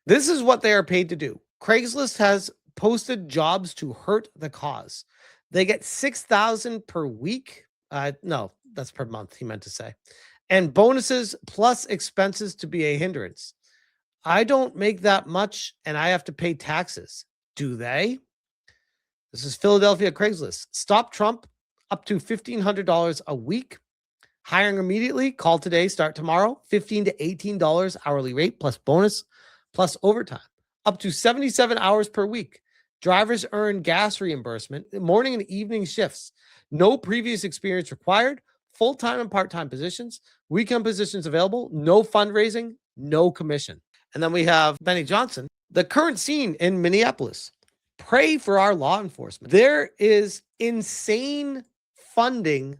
This is what they are paid to do. Craigslist has posted jobs to hurt the cause. They get $6,000 per week. No, that's per month, he meant to say. And bonuses plus expenses to be a hindrance. I don't make that much and I have to pay taxes. Do they? This is Philadelphia Craigslist. Stop Trump, up to $1,500 a week. Hiring immediately. Call today, start tomorrow. $15 to $18 hourly rate plus bonus plus overtime. Up to 77 hours per week. Drivers earn gas reimbursement, morning and evening shifts. No previous experience required. Full-time and part-time positions. Weekend positions available. No fundraising, no commission. And then we have Benny Johnson. The current scene in Minneapolis. Pray for our law enforcement. There is insane funding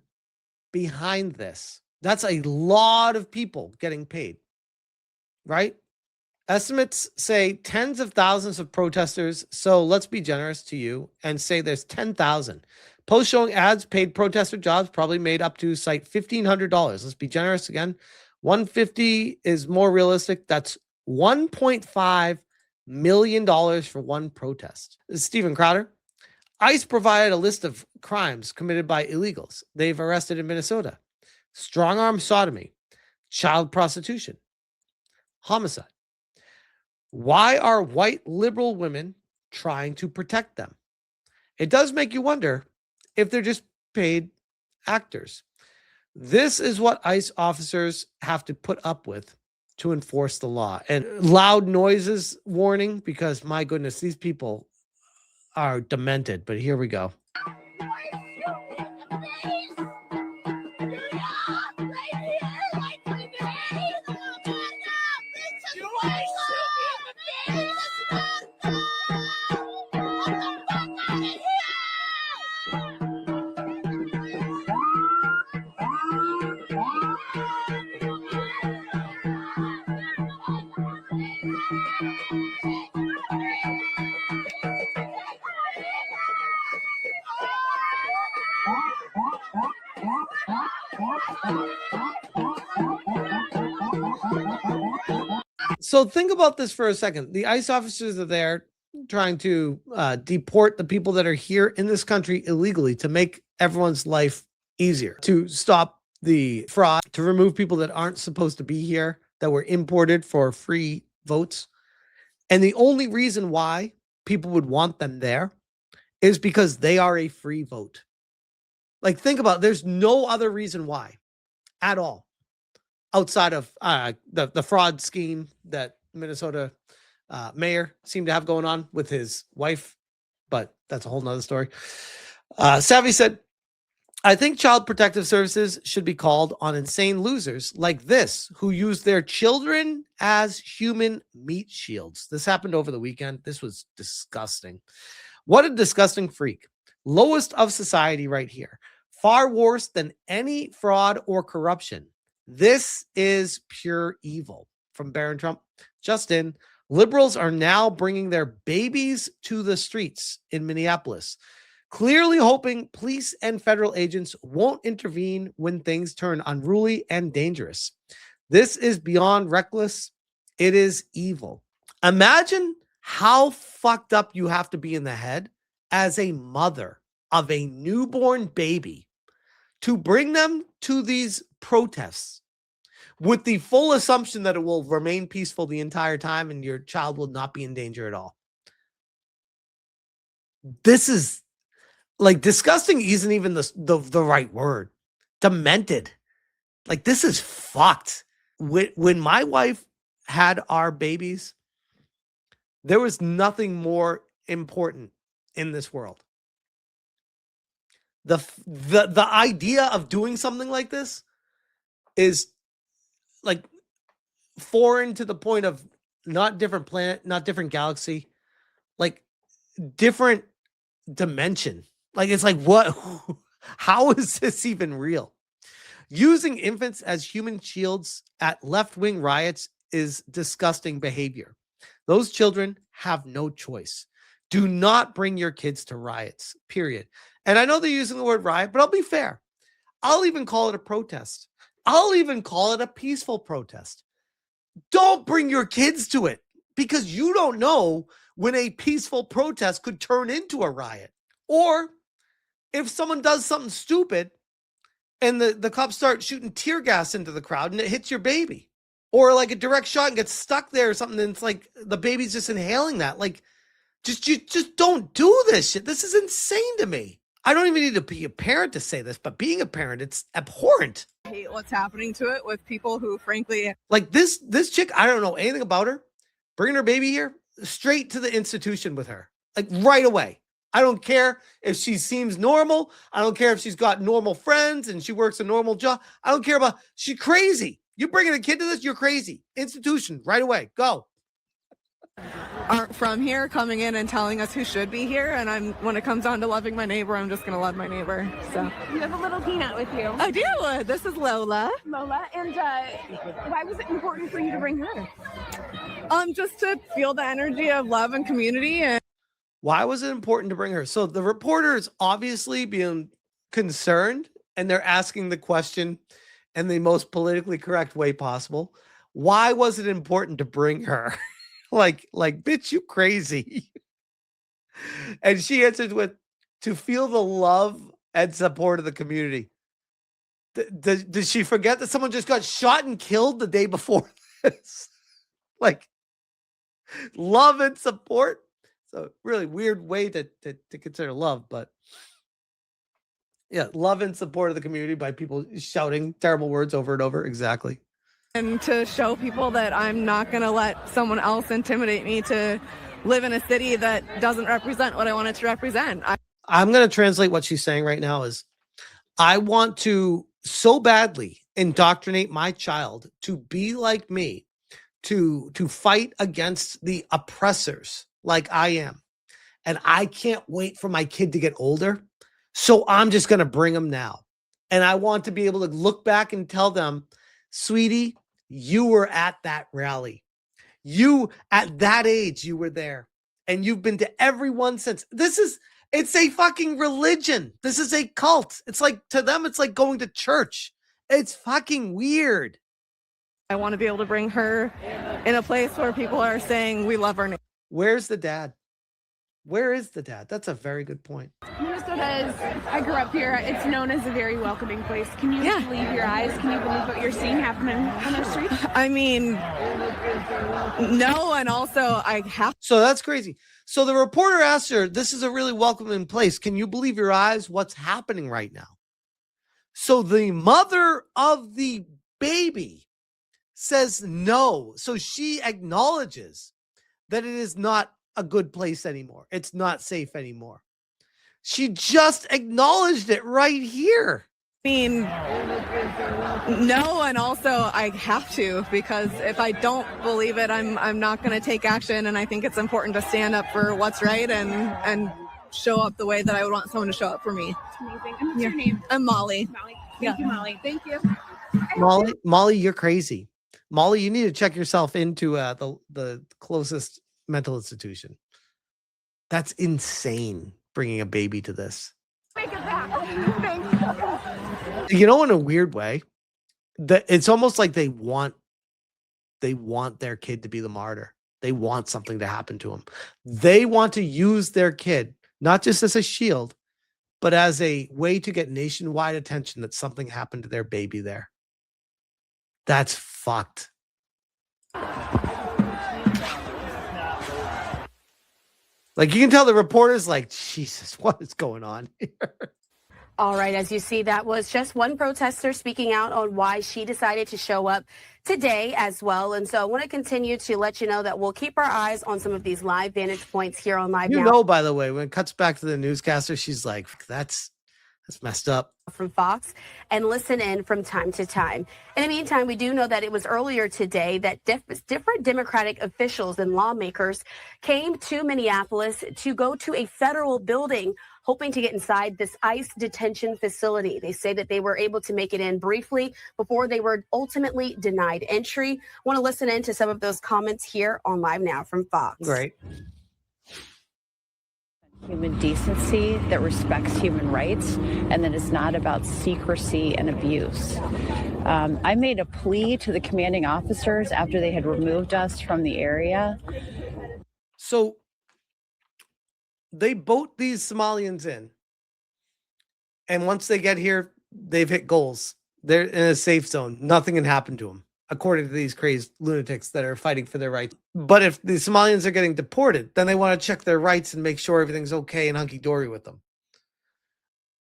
behind this. That's a lot of people getting paid, right? Estimates say tens of thousands of protesters. So let's be generous to you and say there's 10,000. Posts showing ads paid protester jobs probably made up to cite $1,500. Let's be generous again. 150 is more realistic. That's $1.5 million for one protest. This is Steven Crowder. ICE provided a list of crimes committed by illegals they've arrested in Minnesota: strong-arm sodomy, child prostitution, homicide. Why are white liberal women trying to protect them? It does make you wonder if they're just paid actors. This is what ICE officers have to put up with to enforce the law. And loud noises warning, because my goodness, these people are demented. But here we go. So think about this for a second. The ICE officers are there trying to deport the people that are here in this country illegally to make everyone's life easier, to stop the fraud, to remove people that aren't supposed to be here, that were imported for free votes. And the only reason why people would want them there is because they are a free vote. Like, think about it. There's no other reason why at all, outside of the fraud scheme that Minnesota mayor seemed to have going on with his wife. But that's a whole nother story. Savvy said, I think Child Protective Services should be called on insane losers like this who use their children as human meat shields. This happened over the weekend. This was disgusting. What a disgusting freak. Lowest of society right here. Far worse than any fraud or corruption. This is pure evil. From Barron Trump. Justin, liberals are now bringing their babies to the streets in Minneapolis, clearly hoping police and federal agents won't intervene when things turn unruly and dangerous. This is beyond reckless. It is evil. Imagine how fucked up you have to be in the head as a mother of a newborn baby to bring them to these protests with the full assumption that it will remain peaceful the entire time and your child will not be in danger at all. This is like disgusting isn't even the right word. Demented. Like, this is fucked. When my wife had our babies, there was nothing more important in this world. The idea of doing something like this is like foreign to the point of not different planet, not different galaxy, like different dimension. Like, it's like, what? How is this even real? Using infants as human shields at left-wing riots is disgusting behavior. Those children have no choice. Do not bring your kids to riots, period. And I know they're using the word riot, but I'll be fair. I'll even call it a protest. I'll even call it a peaceful protest. Don't bring your kids to it. because you don't know when a peaceful protest could turn into a riot. Or if someone does something stupid and the cops start shooting tear gas into the crowd and it hits your baby, or like a direct shot and gets stuck there or something, and it's like the baby's just inhaling that. Like, you just don't do this shit. This is insane to me. I don't even need to be a parent to say this, but being a parent, it's abhorrent. I hate what's happening to it with people who, frankly, like this chick, I don't know anything about her. Bringing her baby here, straight to the institution with her, like right away. I don't care if she seems normal. I don't care if she's got normal friends and she works a normal job. I don't care about, she's crazy. You bringing a kid to this, you're crazy. Institution, right away, go. Aren't from here coming in and telling us who should be here. And when it comes down to loving my neighbor, I'm just going to love my neighbor. So you have a little peanut with you. I do. This is Lola. Lola. And why was it important for you to bring her? Just to feel the energy of love and community. And why was it important to bring her? So the reporter is obviously being concerned, and they're asking the question in the most politically correct way possible. Why was it important to bring her? like, bitch, you crazy. And she answered with, to feel the love and support of the community. Did she forget that someone just got shot and killed the day before this? Like, love and support. So really weird way to consider love, but yeah, love and support of the community by people shouting terrible words over and over. Exactly. And to show people that I'm not going to let someone else intimidate me to live in a city that doesn't represent what I want it to represent. I'm going to translate what she's saying right now is, I want to so badly indoctrinate my child to be like me, to fight against the oppressors like I am. And I can't wait for my kid to get older. So I'm just going to bring them now. And I want to be able to look back and tell them, sweetie, you were at that rally. You, at that age, you were there. And you've been to everyone since. It's a fucking religion. This is a cult. It's like, to them, it's like going to church. It's fucking weird. I want to be able to bring her in a place where people are saying we love our neighbor. Where's the dad? Where is the dad? That's a very good point. Minnesota I grew up here. It's known as a very welcoming place. Can you believe your eyes? Can you believe what you're seeing happening on the street? I mean, no, and also I have. So that's crazy. So the reporter asked her, this is a really welcoming place. Can you believe your eyes? What's happening right now? So the mother of the baby says no. So she acknowledges that it is not a good place anymore. It's not safe anymore. She just acknowledged it right here. I mean, no, and also I have to, because if I don't believe it, I'm not going to take action. And I think it's important to stand up for what's right and show up the way that I would want someone to show up for me. It's amazing. And what's your name? I'm Molly. Molly. Thank you, Molly. Thank you. Molly, you're crazy. Molly, you need to check yourself into the closest mental institution. That's insane, bringing a baby to this. Make it back. Thank you. You know, in a weird way, it's almost like they want their kid to be the martyr. They want something to happen to them. They want to use their kid, not just as a shield, but as a way to get nationwide attention that something happened to their baby there. That's fucked. Like, you can tell the reporter's like, Jesus, what is going on here? All right, as you see, that was just one protester speaking out on why she decided to show up today as well. And so I want to continue to let you know that we'll keep our eyes on some of these live vantage points here on Live Now. You know, by the way, when it cuts back to the newscaster, she's like, that's messed up. From Fox, and listen in from time to time. In the meantime, we do know that it was earlier today that different Democratic officials and lawmakers came to Minneapolis to go to a federal building hoping to get inside this ICE detention facility. They say that they were able to make it in briefly before they were ultimately denied entry. Want to listen in to some of those comments here on Live Now from Fox. Great. Human decency that respects human rights and that is not about secrecy and abuse. I made a plea to the commanding officers after they had removed us from the area. So they boat these Somalians in. And once they get here, they've hit goals. They're in a safe zone. Nothing can happen to them, according to these crazed lunatics that are fighting for their rights. But if the Somalians are getting deported, then they want to check their rights and make sure everything's okay and hunky-dory with them.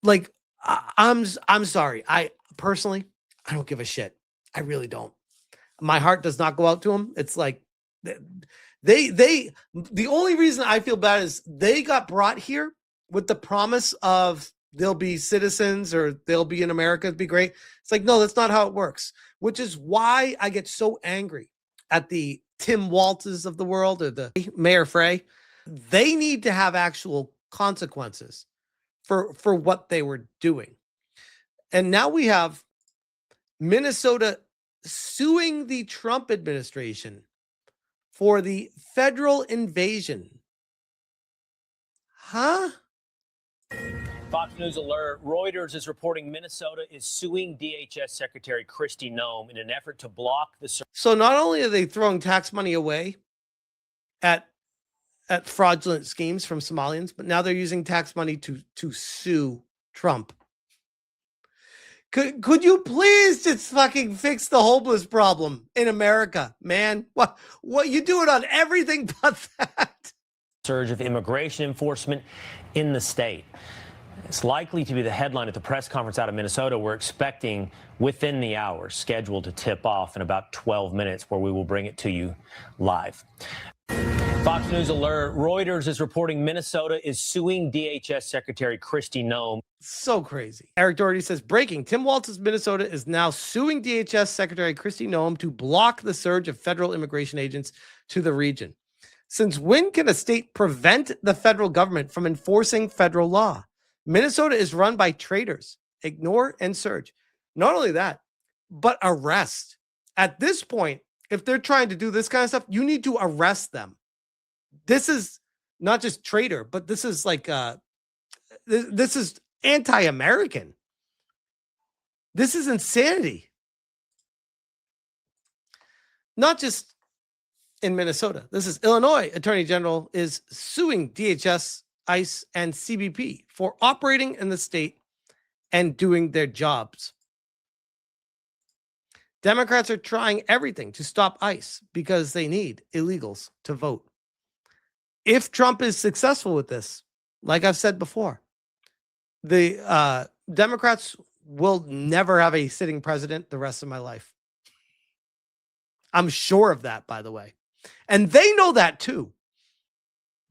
Like, I'm sorry. I personally, I don't give a shit. I really don't. My heart does not go out to them. It's like the only reason I feel bad is they got brought here with the promise of they'll be citizens or they'll be in America. It'd be great. It's like, no, that's not how it works, which is why I get so angry at the Tim Waltzes of the world or the Mayor Frey. They need to have actual consequences for what they were doing. And now we have Minnesota suing the Trump administration for the federal invasion. Huh? Fox News alert. Reuters is reporting Minnesota is suing DHS Secretary Kristi Noem in an effort to block the... So not only are they throwing tax money away at fraudulent schemes from Somalians, but now they're using tax money to sue Trump. Could you please just fucking fix the homeless problem in America, man? What you do it on everything but that. Surge of immigration enforcement in the state. It's likely to be the headline at the press conference out of Minnesota. We're expecting within the hour, scheduled to tip off in about 12 minutes, where we will bring it to you live. Fox News alert. Reuters is reporting Minnesota is suing DHS Secretary Kristi Noem. So crazy. Eric Doherty says, breaking. Tim Walz's Minnesota is now suing DHS Secretary Kristi Noem to block the surge of federal immigration agents to the region. Since when can a state prevent the federal government from enforcing federal law? Minnesota is run by traitors. Ignore and search. Not only that, but arrest. At this point, if they're trying to do this kind of stuff, you need to arrest them. This is not just traitor, but this is like this is anti-American. This is insanity. Not just in Minnesota. This is Illinois Attorney General is suing DHS, ICE, and CBP for operating in the state and doing their jobs. Democrats are trying everything to stop ICE because they need illegals to vote. If Trump is successful with this, like I've said before, the Democrats will never have a sitting president the rest of my life. I'm sure of that, by the way. And they know that too.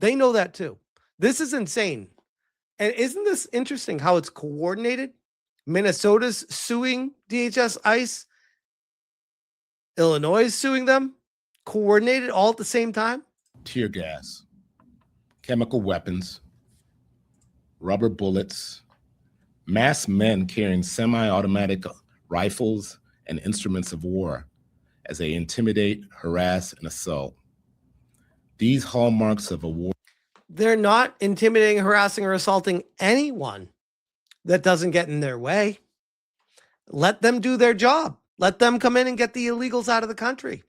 They know that too. This is insane. And isn't this interesting how it's coordinated? Minnesota's suing DHS, ICE. Illinois is suing them. Coordinated all at the same time. Tear gas, chemical weapons, rubber bullets, masked men carrying semi-automatic rifles and instruments of war as they intimidate, harass, and assault. These hallmarks of a war. They're not intimidating, harassing, or assaulting anyone that doesn't get in their way. Let them do their job. Let them come in and get the illegals out of the country.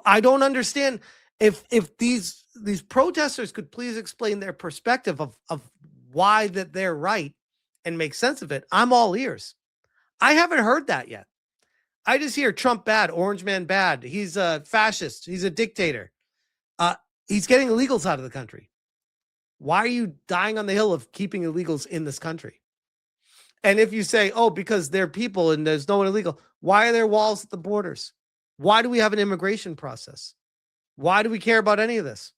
I don't understand if these protesters could please explain their perspective of why that they're right and make sense of it. I'm all ears. I haven't heard that yet. I just hear Trump bad, Orange Man bad. He's a fascist. He's a dictator. He's getting illegals out of the country. Why are you dying on the hill of keeping illegals in this country? And if you say, oh, because they're people and there's no one illegal, why are there walls at the borders? Why do we have an immigration process? Why do we care about any of this?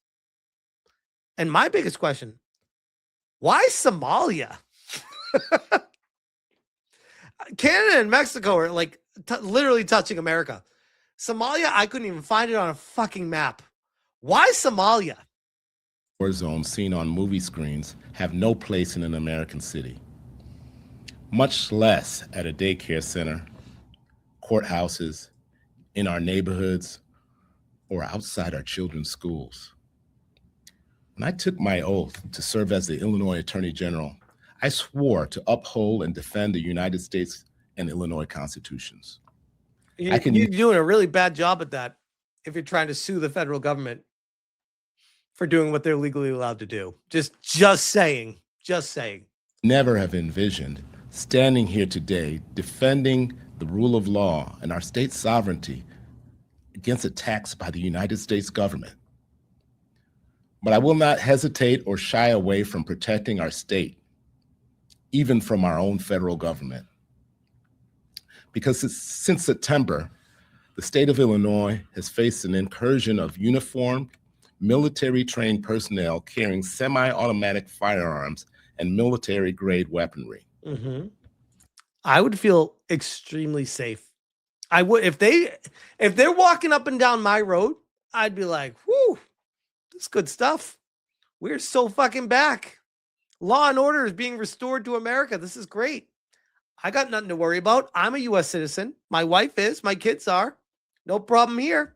And my biggest question, why Somalia? Canada and Mexico are like literally touching America. Somalia, I couldn't even find it on a fucking map. Why Somalia? War zones seen on movie screens have no place in an American city, much less at a daycare center, courthouses, in our neighborhoods, or outside our children's schools. When I took my oath to serve as the Illinois Attorney General, I swore to uphold and defend the United States and Illinois constitutions. You're doing a really bad job at that if you're trying to sue the federal government for doing what they're legally allowed to do. Just saying. Never have envisioned standing here today defending the rule of law and our state's sovereignty against attacks by the United States government. But I will not hesitate or shy away from protecting our state, even from our own federal government. Because since September, the state of Illinois has faced an incursion of uniformed, military-trained personnel carrying semi-automatic firearms and military-grade weaponry. Mm-hmm. I would feel extremely safe. I would if they're walking up and down my road, I'd be like, whoo, this is good stuff. We're so fucking back. Law and order is being restored to America. This is great. I got nothing to worry about. I'm a U.S. citizen. My wife is. My kids are. No problem here.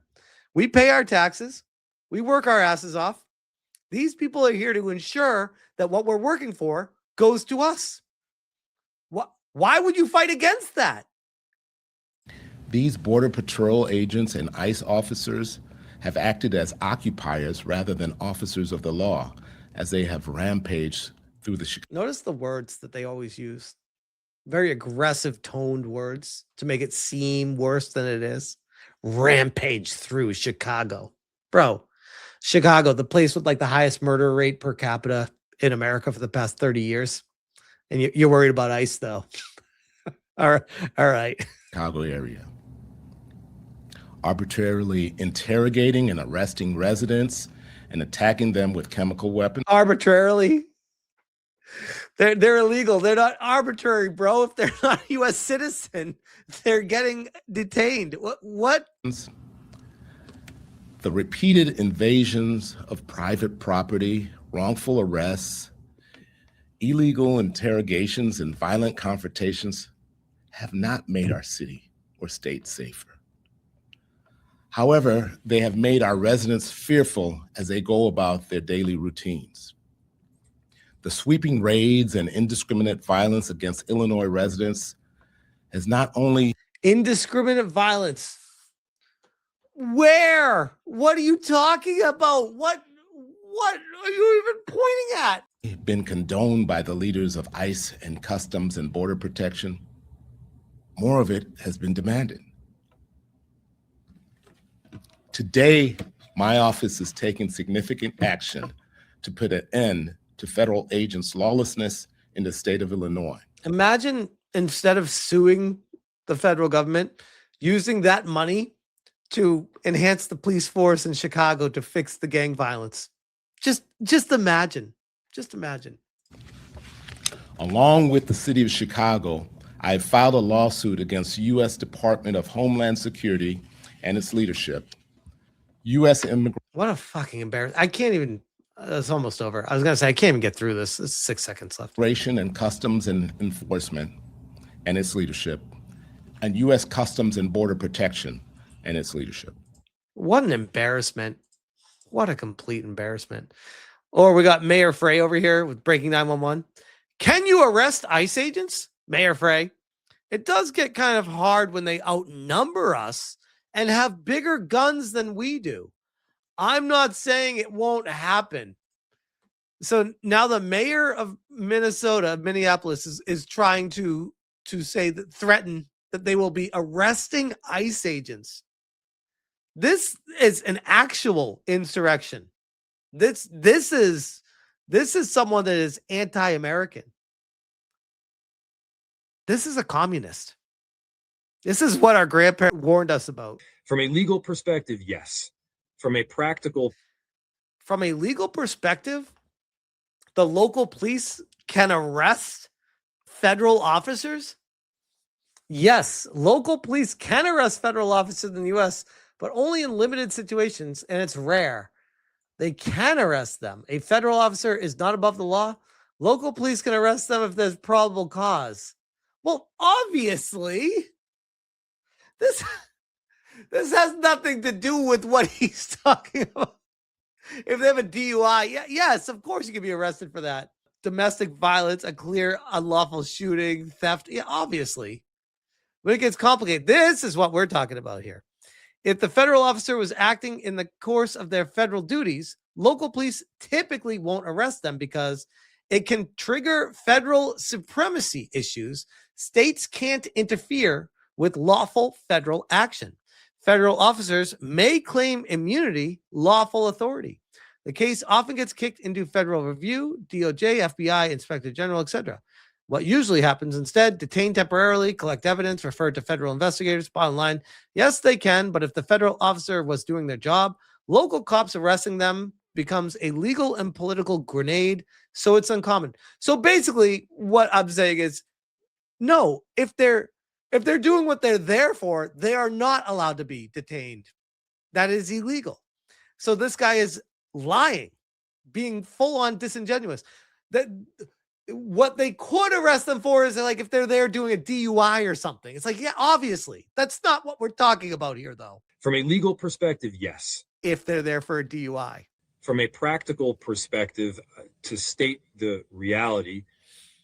We pay our taxes. We work our asses off. These people are here to ensure that what we're working for goes to us. Why would you fight against that? These Border Patrol agents and ICE officers have acted as occupiers rather than officers of the law, as they have rampaged through the Chicago. Notice the words that they always use. Very aggressive toned words to make it seem worse than it is. Rampage through Chicago. Bro, Chicago, the place with like the highest murder rate per capita in America for the past 30 years. And you're worried about ICE though. All right. Chicago area. Arbitrarily interrogating and arresting residents and attacking them with chemical weapons. Arbitrarily? They're illegal. They're not arbitrary, bro. If they're not a U.S. citizen, they're getting detained. What? The repeated invasions of private property, wrongful arrests, illegal interrogations, and violent confrontations have not made our city or state safer. However, they have made our residents fearful as they go about their daily routines. The sweeping raids and indiscriminate violence against Illinois residents has not only... Indiscriminate violence. Where? What are you talking about? What are you even pointing at? Been condoned by the leaders of ICE and Customs and Border Protection. More of it has been demanded. Today, my office is taking significant action to put an end to federal agents' lawlessness in the state of Illinois. Imagine instead of suing the federal government, using that money to enhance the police force in Chicago to fix the gang violence. Just imagine. Just imagine. Along with the city of Chicago, I have filed a lawsuit against U.S. Department of Homeland Security and its leadership. U.S. immigration. What a fucking embarrassment. I can't even, it's almost over. I was going to say, I can't even get through this. There's 6 seconds left. Immigration and Customs and Enforcement and its leadership, and U.S. Customs and Border Protection and its leadership. What an embarrassment. What a complete embarrassment. Or we got Mayor Frey over here with Breaking 911. Can you arrest ICE agents? Mayor Frey. It does get kind of hard when they outnumber us and have bigger guns than we do. I'm not saying it won't happen. So now the mayor of Minneapolis, is trying to say that, threaten that they will be arresting ICE agents. This is an actual insurrection. This is someone that is anti-American. This is a communist. This is what our grandparents warned us about. From a legal perspective, yes. From a legal perspective, the local police can arrest federal officers. Yes, local police can arrest federal officers in the U.S., but only in limited situations, and it's rare. They can arrest them. A federal officer is not above the law. Local police can arrest them if there's probable cause. Well, obviously, this has nothing to do with what he's talking about. If they have a DUI, yes, of course you can be arrested for that. Domestic violence, a clear unlawful shooting, theft, yeah, obviously. When it gets complicated, this is what we're talking about here. If the federal officer was acting in the course of their federal duties, local police typically won't arrest them because it can trigger federal supremacy issues. States can't interfere with lawful federal action. Federal officers may claim immunity, lawful authority. The case often gets kicked into federal review, DOJ, FBI, Inspector General, etc. What usually happens instead, detain temporarily, collect evidence, refer to federal investigators. Bottom line, yes, they can, but if the federal officer was doing their job, local cops arresting them becomes a legal and political grenade, so it's uncommon. So basically, what I'm saying is, no, if they're doing what they're there for, they are not allowed to be detained. That is illegal. So this guy is lying, being full on disingenuous. That what they could arrest them for is like if they're there doing a DUI or something. It's like, yeah, obviously. That's not what we're talking about here, though. From a legal perspective, yes. If they're there for a DUI. From a practical perspective, to state the reality,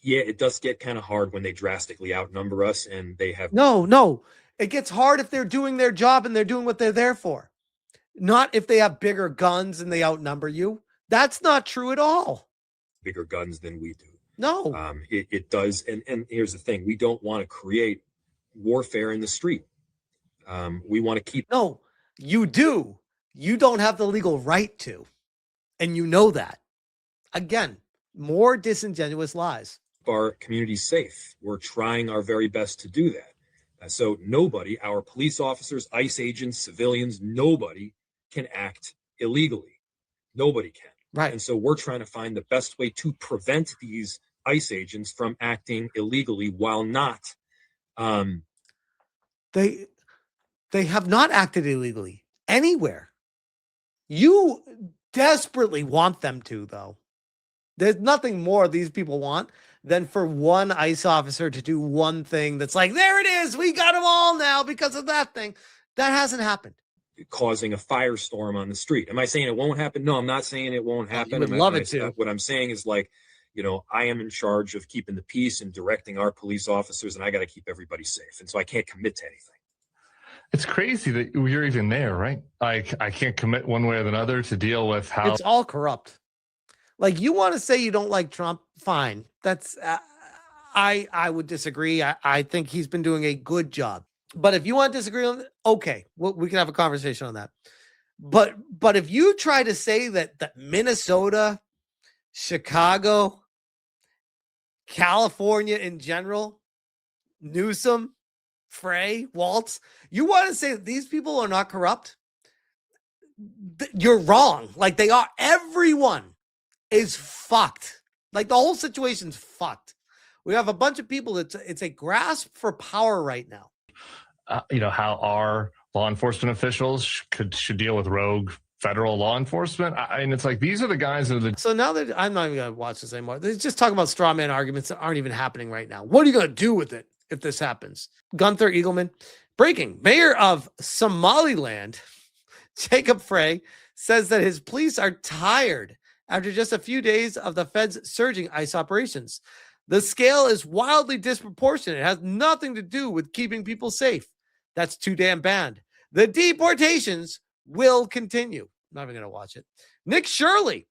yeah, it does get kind of hard when they drastically outnumber us and they have... No. It gets hard if they're doing their job and they're doing what they're there for. Not if they have bigger guns and they outnumber you. That's not true at all. Bigger guns than we do. No. It does. And here's the thing. We don't want to create warfare in the street. We want to keep... No, you do. You don't have the legal right to. And you know that. Again, more disingenuous lies. Our community safe. We're trying our very best to do that. So nobody, our police officers, ICE agents, civilians, nobody can act illegally. Nobody can. Right. And so we're trying to find the best way to prevent these ICE agents from acting illegally while not. They have not acted illegally anywhere. You desperately want them to, though. There's nothing more these people want than for one ICE officer to do one thing that's like, there it is, we got them all now because of that thing. That hasn't happened. Causing a firestorm on the street. Am I saying it won't happen? No, I'm not saying it won't happen. You would love it to. What I'm saying is, like, I am in charge of keeping the peace and directing our police officers, and I got to keep everybody safe. And so I can't commit to anything. It's crazy that you're even there, right? I can't commit one way or another to deal with how... It's all corrupt. Like, you want to say you don't like Trump? Fine. That's... I would disagree. I think he's been doing a good job. But if you want to disagree on it, okay, we can have a conversation on that. But if you try to say that Minnesota, Chicago, California in general, Newsom, Frey, Walz, you want to say that these people are not corrupt? You're wrong. Like, they are. Everyone is fucked. Like, the whole situation's fucked. We have a bunch of people it's a grasp for power right now. How our law enforcement officials should deal with rogue federal law enforcement. And it's like, these are the guys that are the... So now that I'm not even going to watch this anymore, they're just talking about straw man arguments that aren't even happening right now. What are you going to do with it if this happens? Gunther Eagleman, breaking. Mayor of Somaliland, Jacob Frey, says that his police are tired after just a few days of the feds surging ICE operations. The scale is wildly disproportionate. It has nothing to do with keeping people safe. That's too damn bad. The deportations will continue. I'm not even going to watch it. Nick Shirley.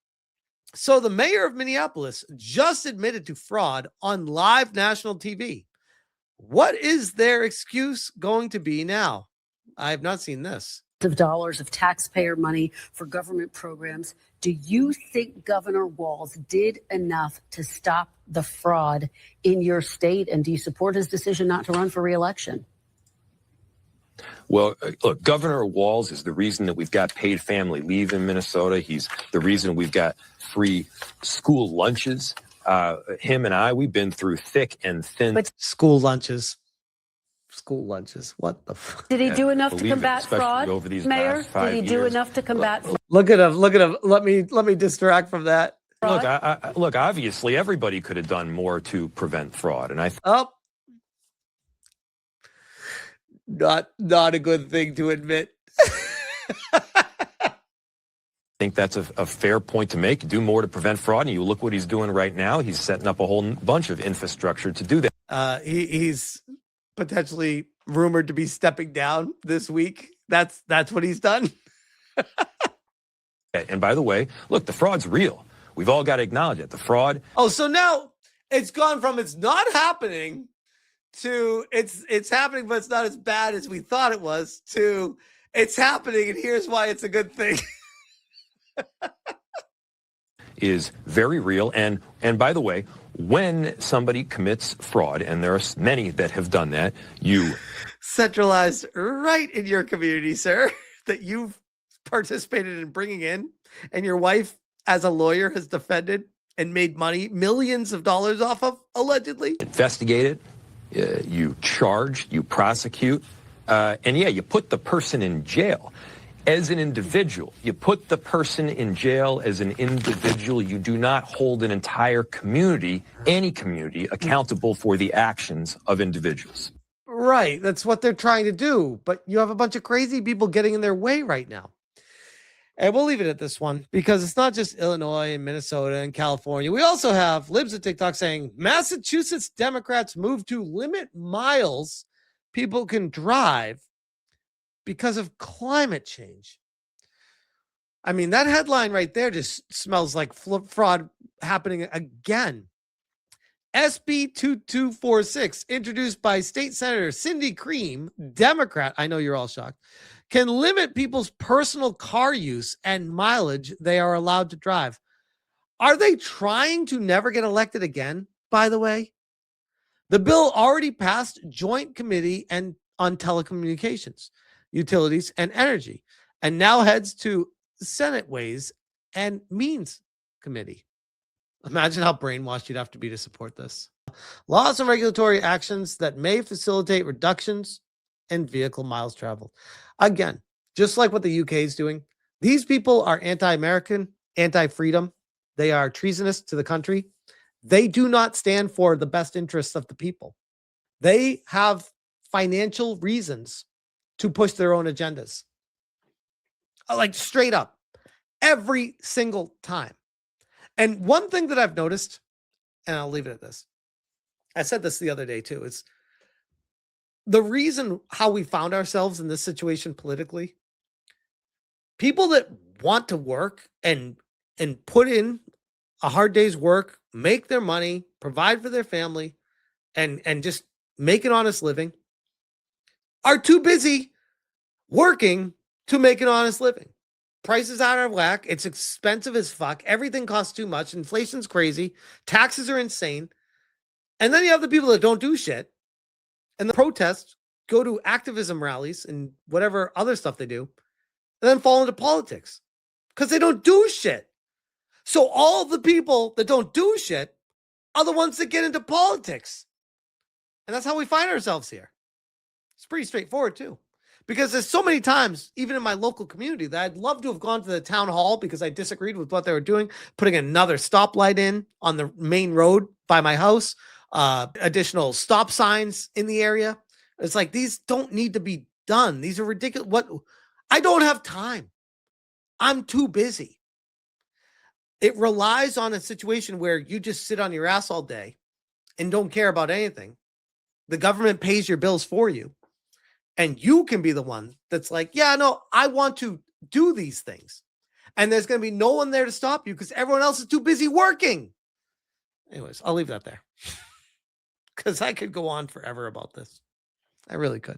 So the mayor of Minneapolis just admitted to fraud on live national TV. What is their excuse going to be now? I have not seen this. Of dollars of taxpayer money for government programs. Do you think Governor Walz did enough to stop the fraud in your state? And do you support his decision not to run for re-election? Well, look, Governor Walz is the reason that we've got paid family leave in Minnesota. He's the reason we've got free school lunches. Him and I, we've been through thick and thin. But school lunches. What the fuck? Did he do enough to combat fraud, Mayor? Did he do enough to combat fraud? Look at him. Let me distract from that. Look, obviously everybody could have done more to prevent fraud. And not a good thing to admit. think that's a fair point to make. Do more to prevent fraud, and you look what he's doing right now. He's setting up a whole bunch of infrastructure to do that. He's potentially rumored to be stepping down this week. That's what he's done. And by the way, look, the fraud's real. We've all got to acknowledge it. The fraud. Oh, so now it's gone from it's not happening to it's happening, but it's not as bad as we thought it was, to it's happening, and here's why it's a good thing. Is very real. And by the way, when somebody commits fraud, and there are many that have done that, you centralized right in your community, sir, that you've participated in bringing in, and your wife as a lawyer has defended and made money, millions of dollars off of, allegedly. Investigate it, you charge, you prosecute, and yeah, you put the person in jail. As an individual, you put the person in jail as an individual. You do not hold an entire community, any community, accountable for the actions of individuals. Right. That's what they're trying to do. But you have a bunch of crazy people getting in their way right now. And we'll leave it at this one, because it's not just Illinois and Minnesota and California. We also have libs at TikTok saying Massachusetts Democrats move to limit miles people can drive because of climate change. I mean, that headline right there just smells like fraud happening again. SB 2246, introduced by State Senator Cindy Cream, Democrat, I know you're all shocked, can limit people's personal car use and mileage they are allowed to drive. Are they trying to never get elected again, by the way? The bill already passed Joint Committee and on Telecommunications, Utilities, and Energy, and now heads to Senate Ways and Means Committee. Imagine how brainwashed you'd have to be to support this. Laws and regulatory actions that may facilitate reductions in vehicle miles traveled. Again, just like what the UK is doing, these people are anti-American, anti-freedom. They are treasonous to the country. They do not stand for the best interests of the people. They have financial reasons to push their own agendas. Like straight up, every single time. And one thing that I've noticed, and I'll leave it at this. I said this the other day too. It's the reason how we found ourselves in this situation politically. People that want to work and put in a hard day's work, make their money, provide for their family, and just make an honest living, are too busy working to make an honest living. Prices out of whack. It's expensive as fuck. Everything costs too much. Inflation's crazy. Taxes are insane. And then you have the people that don't do shit. And the protests, go to activism rallies and whatever other stuff they do, and then fall into politics because they don't do shit. So all the people that don't do shit are the ones that get into politics. And that's how we find ourselves here. It's pretty straightforward too. Because there's so many times, even in my local community, that I'd love to have gone to the town hall because I disagreed with what they were doing, putting another stoplight in on the main road by my house, additional stop signs in the area. It's like, these don't need to be done. These are ridiculous. I don't have time. I'm too busy. It relies on a situation where you just sit on your ass all day and don't care about anything. The government pays your bills for you. And you can be the one that's like, yeah, no, I want to do these things. And there's going to be no one there to stop you because everyone else is too busy working. Anyways, I'll leave that there. Because I could go on forever about this. I really could.